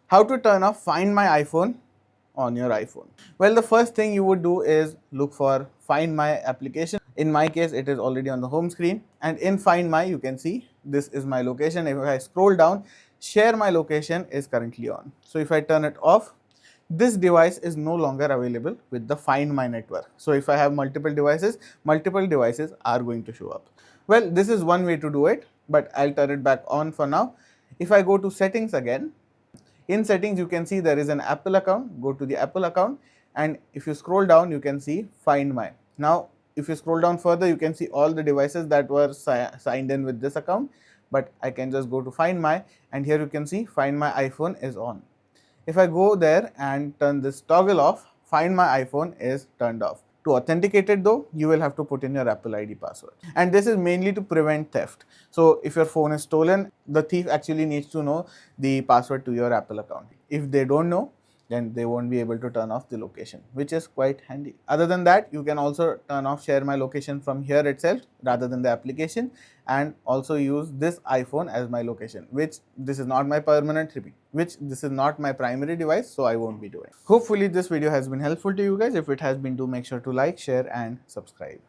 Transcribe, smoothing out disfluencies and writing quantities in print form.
How to turn off Find My iPhone on your iPhone? Well, the first thing you would do is look for Find My application. In my case, it is already on the home screen, and in Find My, you can see this is my location. If I scroll down, Share My Location is currently on. So if I turn it off, this device is no longer available with the Find My network. So if I have multiple devices are going to show up. Well, this is one way to do it, but I'll turn it back on for now. If I go to settings again, in settings, you can see there is an Apple account. Go to the Apple account, and if you scroll down, you can see Find My. Now, if you scroll down further, you can see all the devices that were signed in with this account, but I can just go to Find My, and here you can see Find My iPhone is on. If I go there and turn this toggle off, Find My iPhone is turned off. To authenticate it though, you will have to put in your Apple ID password. And this is mainly to prevent theft. So if your phone is stolen, the thief actually needs to know the password to your Apple account. If they don't know, then they won't be able to turn off the location, which is quite handy. Other than that, you can also turn off Share My Location from here itself rather than the application, and also use this iPhone as my location, which this is not my permanent repeat, which this is not my primary device, so I won't be doing. Hopefully this video has been helpful to you guys. If it has been, do make sure to like, share and subscribe.